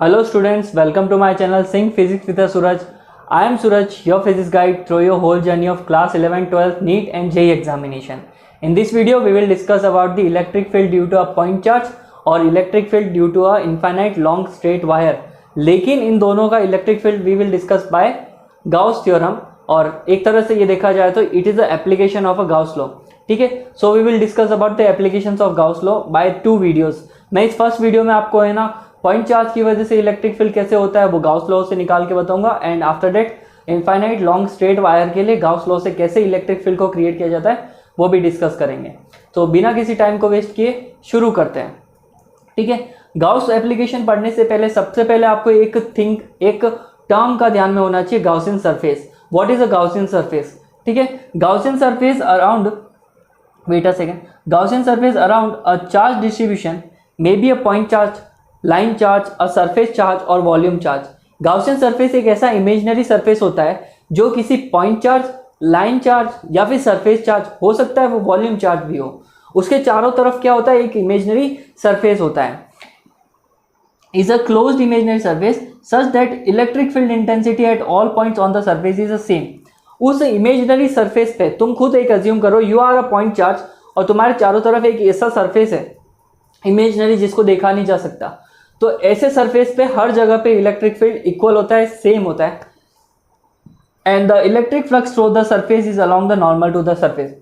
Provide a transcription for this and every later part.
Hello students, welcome to my channel Sync Physics with Suraj. I am Suraj, your physics guide through your whole journey of class 11, 12, NEET and JEE examination. In this video, we will discuss about the electric field due to a point charge और electric field due to a infinite long straight wire. लेकिन इन दोनों का electric field we will discuss by Gauss theorem और एक तरह से ये देखा जाए तो it is a application of a Gauss law. ठीक है, so we will discuss about the applications of Gauss law by two videos. मैं इस फर्स्ट वीडियो में आपको है ना पॉइंट चार्ज की वजह से इलेक्ट्रिक फील्ड कैसे होता है वो गाउस लॉ से निकाल के बताऊंगा and after that infinite long straight wire के लिए गाउस लॉ से कैसे इलेक्ट्रिक फील्ड को क्रिएट किया जाता है वो भी डिस्कस करेंगे। तो बिना किसी टाइम को वेस्ट किए शुरू करते हैं। ठीक है, गाउस एप्लीकेशन पढ़ने से पहले सबसे पहले आपको एक टर्म का ध्यान में होना चाहिए, Gaussian surface. What is a Gaussian surface? ठीक है, Gaussian surface around wait a second Gaussian surface around a charge distribution may be a point charge, line charge, a surface charge और वॉल्यूम चार्ज। गाउसियन सरफेस एक ऐसा imaginary surface होता है जो किसी point charge, line charge या फिर surface charge हो सकता है, वो वॉल्यूम चार्ज भी हो। उसके चारों तरफ क्या होता है, एक इमेजिनरी सरफेस होता है। Is a closed imaginary surface such that electric field intensity at all points on the surface is the same. उस इमेजिनरी सरफेस पे तुम खुद एक अज्यूम करो, you are a point charge और तुम्हारे चारों तरफ एक ऐसा सरफेस है इमेजिनरी जिसको देखा नहीं जा सकता। तो ऐसे सरफेस पे हर जगह पे इलेक्ट्रिक फील्ड इक्वल होता है, सेम होता है and the electric flux through the surface is along the normal to the surface.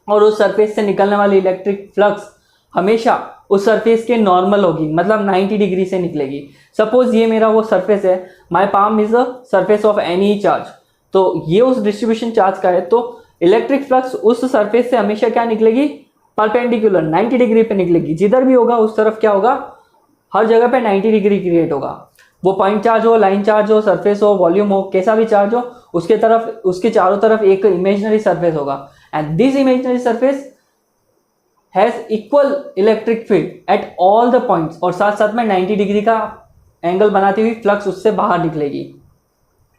और उस सरफेस से निकलने वाली इलेक्ट्रिक फ्लक्स हमेशा उस सरफेस के नॉर्मल होगी, मतलब 90 डिग्री से निकलेगी। सपोज ये मेरा वो सरफेस है, my palm is the surface of any charge, तो ये उस डिस्ट्रीब्यूशन चार्ज का है, तो इलेक्ट्रिक फ्लक्स उस सरफेस से हमेशा क्या निकलेगी, परपेंडिकुलर 90 डिग्री पे निकलेगी। जिधर भी होगा उस तरफ क्या होगा, हर जगह पे 90 डिग्री क्रिएट होगा। वो पॉइंट चार्ज हो, लाइन चार्ज हो, सरफेस हो, वॉल्यूम हो, कैसा भी चार्ज हो, उसके चारों तरफ एक इमेजिनरी सरफेस होगा and this imaginary surface has equal electric field at all the points और साथ साथ में 90 डिग्री का एंगल बनाती हुई फ्लक्स उससे बाहर निकलेगी।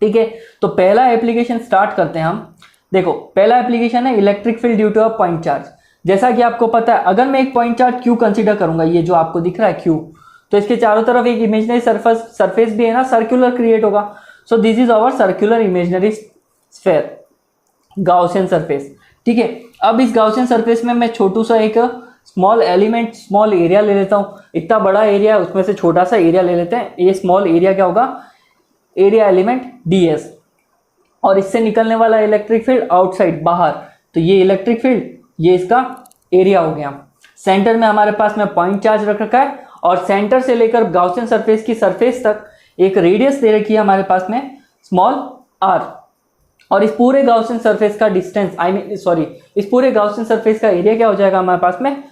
ठीक है, तो पहला एप्लीकेशन स्टार्ट करते हैं हम। देखो, पहला एप्लीकेशन है electric field due to a point charge. जैसा कि आपको पता है, अगर मैं एक पॉइंट चार्ज क्यू कंसीडर करूंगा, ये जो आपको दिख रहा है क्यू, तो इसके चारों तरफ एक इमेजिनरी सरफेस भी है ना, सर्कुलर क्रिएट होगा। So this is our circular imaginary sphere, Gaussian surface. ठीक है, अब इस गाउसियन सरफेस में मैं छोटू सा एक स्मॉल एलिमेंट, स्मॉल एरिया ले लेता हूँ। इतना बड़ा एरिया है, उसमें से छोटा सा एरिया ले लेते हैं। ये स्मॉल एरिया क्या होगा, एरिया एलिमेंट ds, और इससे निकलने वाला इलेक्ट्रिक फील्ड आउटसाइड, बाहर। तो ये इलेक्ट्रिक फील्ड, ये इसका एरिया हो गया। सेंटर में हमारे पास में पॉइंट चार्ज रख रखा है और सेंटर से लेकर गाउसियन सरफेस की सरफेस तक एक रेडियस दे रखी है हमारे पास में स्मॉल r, और इस पूरे गाउसियन सरफेस का डिस्टेंस, इस पूरे गाउसियन सरफेस का एरिया क्या हो जाएगा हमारे पास में,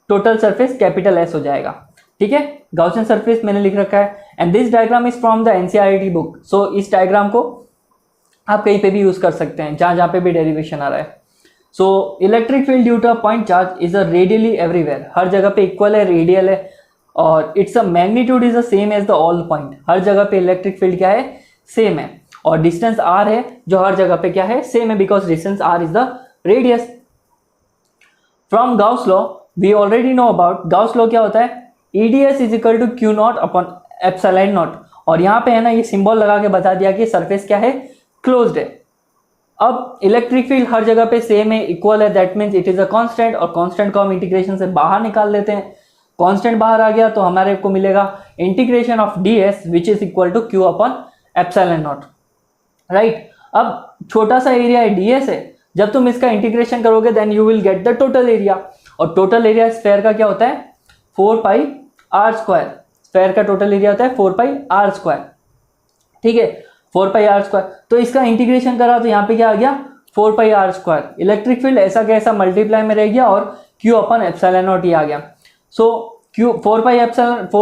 टोटल सरफेस कैपिटल S हो जाएगा। ठीक है, गाउसियन सरफेस मैंने लिख रखा है and this diagram is from the NCERT book. So इस डायग्राम को आप कहीं पे भी यूज कर सकते हैं, जहां पे भी डेरिवेशन आ रहा है। So electric field due to a point charge is a radially everywhere, हर जगह पे इक्वल है, रेडियल है, और it's a magnitude is the same as the all point. हर जगह पे इलेक्ट्रिक फील्ड क्या है, सेम है, और डिस्टेंस r है जो हर जगह पे क्या है, सेम है, because distance r is the radius. From Gauss law we already know about, Gauss law क्या होता है, EDS is equal to Q naught upon epsilon naught, और यहाँ पे है ना ये सिंबल लगा के बता दिया कि सरफेस क्या है, क्लोज्ड है। अब इलेक्ट्रिक फील्ड हर जगह पे सेम है, इक्वल है, that means it is a constant, और कांस्टेंट को हम इंटीग्रेशन से बाहर निकाल लेते हैं। कांस्टेंट बाहर आ गया तो हमारे को मिलेगा integration of ds which is equal to q upon epsilon naught, right. अब छोटा सा एरिया है, ds है, जब तुम इसका इंटीग्रेशन करोगे then you will get the total area, और टोटल एरिया स्फीयर का क्या होता है, 4 पाई r स्क्वायर। स्फीयर का टोटल एरिया होता है 4 पाई r स्क्वायर। ठीक है, 4 पाई r स्क्वायर, तो इसका इंटीग्रेशन करा तो यहाँ पे क्या आ गया, 4 pi r square. Electric field ऐसा कैसा मल्टीप्लाई में रह गया और q अपन एप्सिलॉन नॉट ही आ गया। So q 4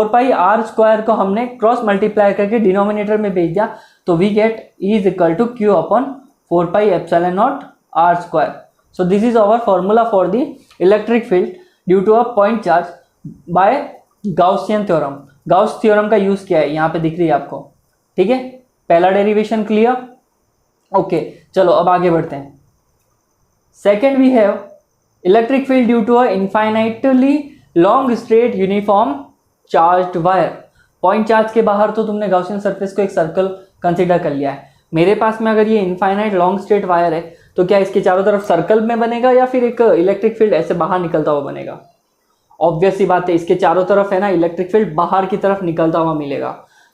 pi r square को हमने क्रॉस मल्टीप्लाई करके डिनोमिनेटर में भेज दिया, तो we get is equal to q upon 4 pi epsilon naught r square. So this is our formula for the electric field due to a point charge by Gaussian theorem. Gauss theorem का use किया है, यहाँ पे दिख रही है आपको। ठीक है, पहला डेरिवेशन क्लियर। ओके, चलो अब आगे बढ़ते हैं। Second we have electric field due to a infinitely long straight uniform charged wire. Point charge के बाहर तो तुमने गॉसियन सरफेस को एक सर्कल कंसिडर कर लिया है। मेरे पास में अगर ये इनफाइनाइट लॉन्ग स्ट्रेट वायर है तो क्या इसके चारों तरफ सर्कल में बनेगा या फिर एक इलेक्ट्रिक फील्ड ऐसे बाहर निकलता हुआ बनेगा? ऑब्वियस सी बात है, इसके चारों तरफ है ना इलेक्ट्रिक फील्ड बाहर की तरफ निकलता हुआ मिलेगा।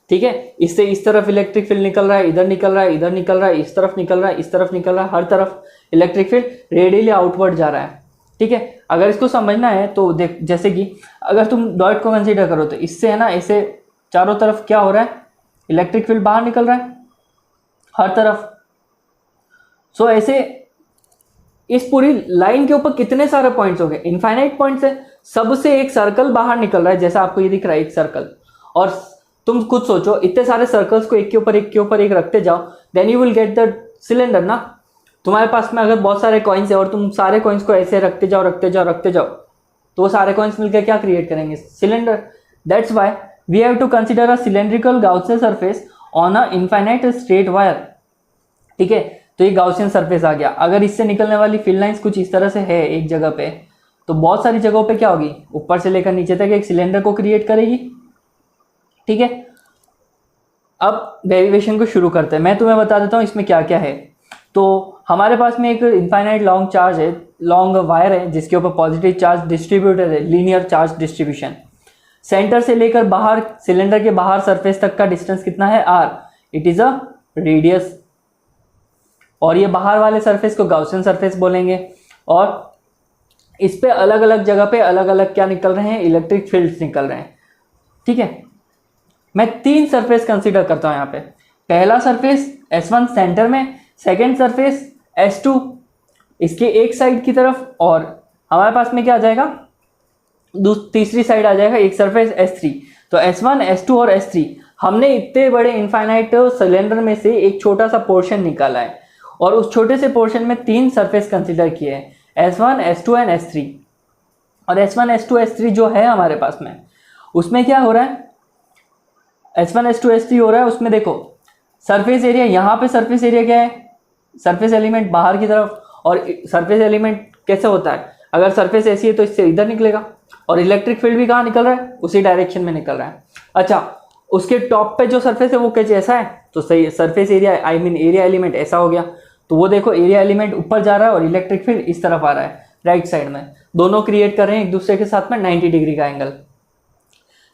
ठीक है, इससे इस तरफ इलेक्ट्रिक फील्ड निकल रहा है, इधर निकल रहा है, इधर निकल रहा है, इस तरफ निकल रहा है, इस तरफ निकल रहा है, हर तरफ इलेक्ट्रिक फील्ड रेडियली आउटवर्ड जा रहा है। ठीक है, अगर इसको समझना है तो देख, जैसे कि अगर तुम डॉट को कंसीडर करो तो इससे है ना ऐसे चारों तरफ क्या हो रहा है, इलेक्ट्रिक फील्ड बाहर निकल रहा है हर तरफ। सो ऐसे इस पूरी लाइन के ऊपर कितने सारे पॉइंट्स हो गए, इनफाइनाइट पॉइंट्स है, सबसे एक सर्कल बाहर निकल रहा है, जैसा आपको ये दिख रहा है एक सर्कल। और तुम खुद सोचो, इतने सारे सर्कल्स को एक के ऊपर एक के ऊपर एक रखते जाओ, then you will get the cylinder ना। तुम्हारे पास में अगर बहुत सारे कॉइन्स है और तुम सारे कॉइन्स को ऐसे रखते जाओ रखते जाओ रखते जाओ, तो वो सारे कॉइन्स मिलकर क्या क्रिएट करेंगे, cylinder. That's why we have to consider a cylindrical Gaussian surface on a infinite straight wire. ठीक है, तो ये गाउसियन सरफेस आ गया। अगर इससे निकलने वाली फील्ड लाइंस कुछ इस तरह से है एक जगह पे, तो बहुत सारी जगहों पे क्या होगी, ऊपर से लेकर नीचे तक एक सिलेंडर को क्रिएट करेगी। ठीक है, अब डेरिवेशन को शुरू करते हैं। मैं तुम्हें बता देता हूँ इसमें क्या क्या है। तो हमारे पास में एक इनफाइनाइट लॉन्ग चार्ज है, लॉन्ग वायर है, जिसके ऊपर पॉजिटिव चार्ज डिस्ट्रीब्यूटेड है, लीनियर चार्ज डिस्ट्रीब्यूशन। सेंटर से लेकर बाहर, सिलेंडर के बाहर सरफेस तक का डिस्टेंस कितना है, r, it is a radius. और ये बाहर वाले सरफेस को गाउसियन सरफेस बोलेंगे। और इस पे अलग अलग जगह पे अलग अलग क्या निकल रहे हैं, इलेक्ट्रिक फील्ड्स निकल रहे हैं। ठीक है, मैं 3 सरफेस कंसीडर करता हूं यहाँ पे। पहला सरफेस S1 सेंटर में, सेकेंड सरफेस S2 इसके एक साइड की तरफ, और हमारे पास में क्या आ जाएगा, तीसरी साइड आ जाएगा एक सरफेस S3। तो S1, S2 और S3 हमने इतने बड़े इनफाइनाइट सिलेंडर में से एक छोटा सा पोर्शन निकाला है, और उस छोटे से पोर्शन में 3 सरफेस कंसीडर किए हैं, S1, S2 एंड S3। और S1, S2, S3 जो है हमारे पास में, उसमें क्या हो रहा है, S1, S2, S3 हो रहा है, उसमें देखो सरफेस एरिया, यहाँ पे सरफेस एरिया क्या है, सरफेस एलिमेंट बाहर की तरफ। और सरफेस एलिमेंट कैसे होता है, अगर सरफेस ऐसी है तो इससे इधर निकलेगा, और इलेक्ट्रिक फील्ड भी कहाँ निकल रहा है, उसी डायरेक्शन में निकल रहा है। अच्छा, उसके टॉप पे जो सरफेस है वो कैसे ऐसा है, तो सही surface area I mean area element ऐसा हो गया। तो वो देखो एरिया एलिमेंट ऊपर जा रहा है और इलेक्ट्रिक फील्ड इस तरफ आ रहा है राइट साइड में, दोनों क्रिएट कर रहे हैं एक दूसरे के साथ में 90 डिग्री का एंगल।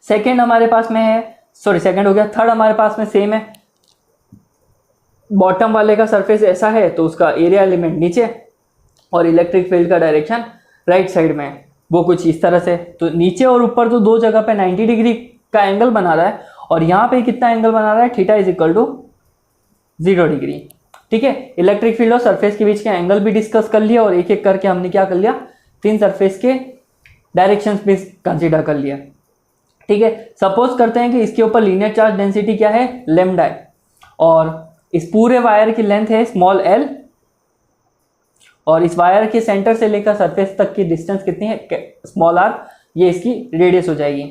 सेकेंड हमारे पास में है, सॉरी सेकेंड हो गया, थर्ड हमारे पास में सेम है, बॉटम वाले का सरफेस ऐसा है तो उसका एरिया एलिमेंट नीचे और इलेक्ट्रिक फील्ड का डायरेक्शन राइट साइड में है, वो कुछ इस तरह से। तो नीचे और ऊपर तो दो जगह पे 90 डिग्री का एंगल बना रहा है, और यहाँ पे कितना एंगल बना रहा है, theta is equal to 0 degree. ठीक है, इलेक्ट्रिक फील्ड और सरफेस के बीच के एंगल भी डिस्कस कर लिया, और एक एक करके हमने क्या कर लिया, 3 सरफेस के डायरेक्शंस भी कंसीडर कर लिया। ठीक है, सपोज करते हैं कि इसके ऊपर लीनियर चार्ज डेंसिटी क्या है, लैम्डा है, और इस पूरे वायर की लेंथ है स्मॉल l, और इस वायर के सेंटर से लेकर सरफेस तक की डिस्टेंस कितनी है, स्मॉल r, ये इसकी रेडियस हो जाएगी।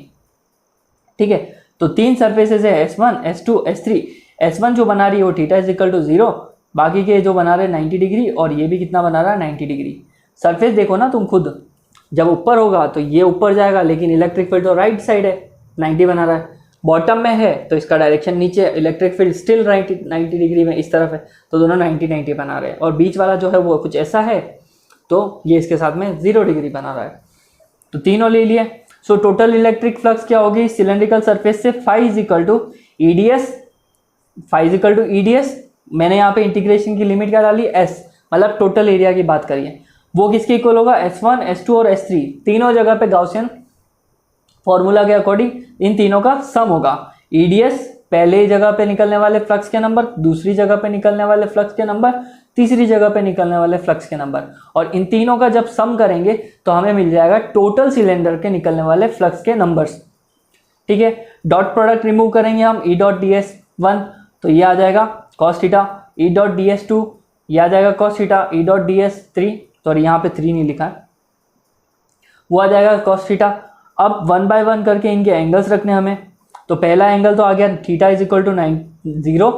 ठीक है, तो 3 सरफेसेस है S1, S2, S3। S1 जो बना रही है वो थीटा इज इक्वल टू 0, बाकी के जो बना रहे हैं 90 डिग्री, और ये भी कितना बना रहा है, 90 डिग्री। सरफेस देखो ना तुम खुद, जब ऊपर होगा तो ये ऊपर जाएगा, लेकिन इलेक्ट्रिक फील्ड तो राइट साइड है, 90 बना रहा है। बॉटम में है तो इसका डायरेक्शन नीचे, इलेक्ट्रिक फील्ड स्टिल 90 डिग्री में इस तरफ है, तो दोनों 90 बना रहे हैं। और बीच वाला जो है वो कुछ ऐसा है, तो ये इसके साथ में 0 डिग्री बना रहा है। तो तीनों ले लिए। सो टोटल इलेक्ट्रिक फ्लक्स क्या होगी सिलेंड्रिकल सरफेस से, phi is equal to EDS, phi is equal to EDS। मैंने यहाँ पे इंटीग्रेशन की लिमिट क्या डाली, S, मतलब टोटल एरिया की बात करिए, वो किसके इक्वल होगा, S1, S2 और S3, तीनों जगह पे गाउसियन फॉर्मूला के अकॉर्डिंग इन तीनों का सम होगा। EDS पहले जगह पे निकलने वाले फ्लक्स के नंबर, दूसरी जगह पे निकलने वाले फ्लक्स के नंबर, तीसरी जगह पे निकलने वाले फ्लक्स के नंबर, और इन तीनों का जब सम करेंगे तो हमें मिल जाएगा टोटल सिलेंडर के निकलने वाले फ्लक्स के नंबर्स। ठीक है, डॉट प्रोडक्ट रिमूव करेंगे हम, E.ds1 तो ये आ जाएगा cos थीटा, E.ds2 ये आ जाएगा cos थीटा, E.ds3 सॉरी यहाँ पे 3 नहीं लिखा है, वो आ जाएगा cos थीटा। अब 1 बाय 1 करके इनके एंगल्स रखने हमें, तो पहला एंगल तो आ गया थीटा इज इक्वल टू 0,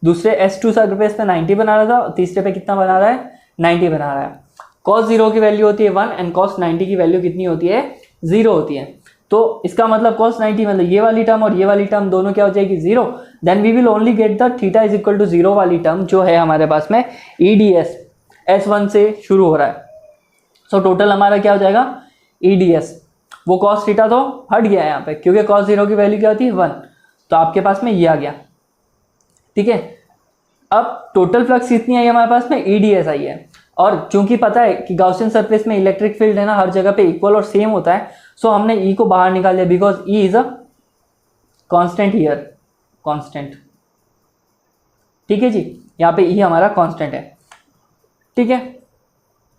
दूसरे S2 सरफेस पे 90 बना रहा था, तीसरे पे कितना बना रहा है, 90 बना रहा है। cos 0 की वैल्यू होती है 1 एंड cos 90 की वैल्यू कितनी होती है, 0 होती है। तो इसका मतलब cos 90 मतलब ये वाली टर्म और ये वाली टर्म दोनों क्या हो जाएगी 0, then we will only get the theta is equal to 0 वाली टर्म जो है हमारे पास में EDS S1 से शुरू हो रहा है। सो टोटल हमारा क्या हो जाएगा EDS, वो cos थीटा तो हट गया है यहाँ पे क्योंकि cos 0 की वैल्यू क्या होती है 1, तो आपके पास में ये आ गया। ठीक है, अब टोटल फ्लक्स कितनी आई हमारे पास में EDS आई है, और चूंकि पता है कि गाउसियन सरफेस में इलेक्ट्रिक फील्ड है ना हर जगह पे इक्वल और सेम होता है, सो हमने E को बाहर निकाल लिया because E is a constant here, constant. ठीक है जी, यहाँ पे E हमारा कांस्टेंट है। ठीक है,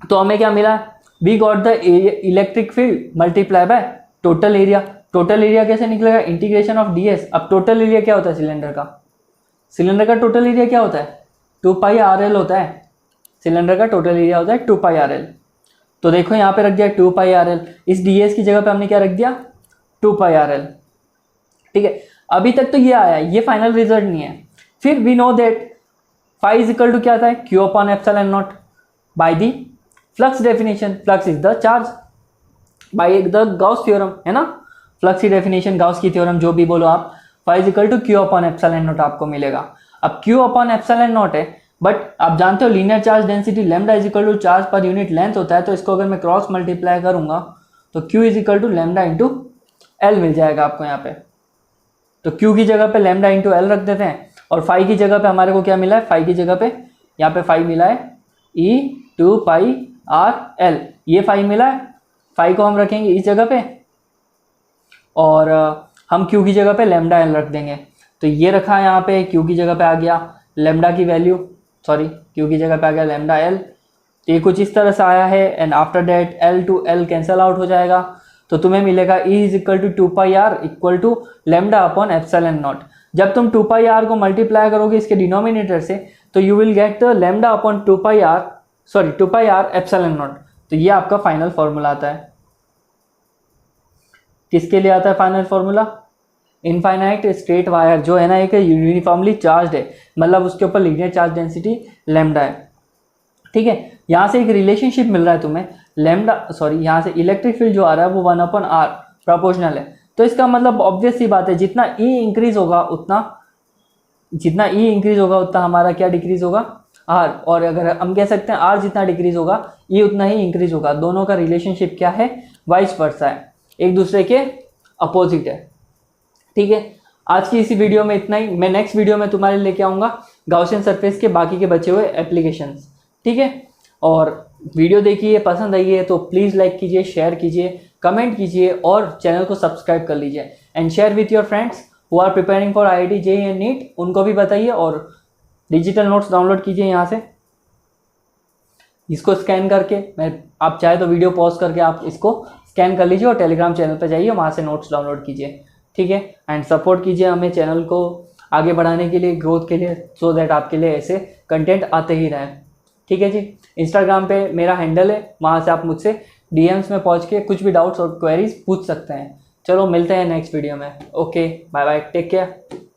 तो हमें क्या मिला, we got the electric field multiply by total area. Total area कैसे निकलेगा, इंटीग्रेशन ऑफ DS। अब टोटल एरिया क्या होता है सिलेंडर का, सिलेंडर का टोटल एरिया क्या होता है 2πRL होता है। सिलेंडर का टोटल एरिया होता है 2πRL। तो देखो यहाँ पे रख दिया 2πRL, इस DS की जगह पे हमने क्या रख दिया 2πRL। ठीक है, अभी तक तो ये आया, ये फाइनल रिजल्ट नहीं है। फिर we know that phi is equal to क्या था Q upon epsilon not by the flux definition. Flux is the charge by the Gauss theorem, है ना, फ्लक्स की डेफिनेशन गाउस की थ्योरम जो भी बोलो आप, phi is equal to Q upon epsilon not आपको मिलेगा। अब Q अपॉन एप्सिलॉन नॉट है, बट आप जानते हो linear charge density lambda is equal to charge per unit length होता है, तो इसको अगर मैं क्रॉस मल्टीप्लाई करूंगा तो Q is equal to lambda into L मिल जाएगा आपको यहाँ पे। तो Q की जगह पे लैम्डा इंटू L रख देते हैं, और फाई की जगह पे हमारे को क्या मिला है, फाई की जगह पे यहाँ पे फाई मिला है E2πRL, ये फाई मिला है, फाई को हम रखेंगे इस जगह पे और हम Q की जगह पे लैम्डा L रख देंगे। तो ये रखा है यहाँ पे, Q की जगह पे आ गया लैम्डा की वैल्यू, सॉरी Q की जगह पे आ गया लैम्डा L। तो ये कुछ इस तरह से आया है, and after that L to L cancel out हो जाएगा, तो तुम्हें मिलेगा E is equal to 2πR equal to lambda upon epsilon not. जब तुम 2πR को मल्टीप्लाई करोगे इसके डिनोमिनेटर से तो you will get the lambda upon 2πR epsilon not. तो ये आपका फाइनल फॉर्मूला आता है। किसके लिए आता है final formula, infinite straight wire जो है ना एक यूनिफॉर्मली चार्ज है, मतलब उसके ऊपर लीनियर चार्ज डेंसिटी लैम्डा है। ठीक है, यहाँ से एक रिलेशनशिप मिल रहा है तुम्हें यहाँ से इलेक्ट्रिक फील्ड जो आ रहा है वो 1/r प्रोपोर्शनल है। तो इसका मतलब ऑब्वियस सी बात है जितना E इंक्रीज होगा उतना हमारा क्या डिक्रीज होगा R, और अगर हम कह सकते हैं R जितना डिक्रीज होगा E उतना ही इंक्रीज होगा। दोनों का रिलेशनशिप क्या है, वाइस वर्सा है, एक दूसरे के अपोजिट है। ठीक है, आज की इसी वीडियो में इतना ही। मैं नेक्स्ट वीडियो में तुम्हारे लेके आऊँगा गाउसियन सरफेस के बाकी के बचे हुए एप्लीकेशंस। ठीक है, और वीडियो देखिए, पसंद आई है तो प्लीज़ लाइक कीजिए, शेयर कीजिए, कमेंट कीजिए और चैनल को सब्सक्राइब कर लीजिए, and share with your friends who are preparing for IIT JEE and NEET, उनको भी बताइए। और डिजिटल नोट्स डाउनलोड कीजिए यहाँ से, इसको स्कैन करके आप चाहे तो वीडियो पॉज करके आप इसको स्कैन कर लीजिए और टेलीग्राम चैनल पर जाइए, वहाँ से नोट्स डाउनलोड कीजिए। ठीक है, एंड सपोर्ट कीजिए हमें चैनल को आगे बढ़ाने के लिए, ग्रोथ के लिए, सो दैट आपके लिए ऐसे कंटेंट आते ही रहें। ठीक है जी, इंस्टाग्राम पे मेरा हैंडल है, वहाँ से आप मुझसे DMs में पहुँच के कुछ भी डाउट्स और क्वेरीज पूछ सकते हैं। चलो मिलते हैं नेक्स्ट वीडियो में। Okay, bye bye, take care.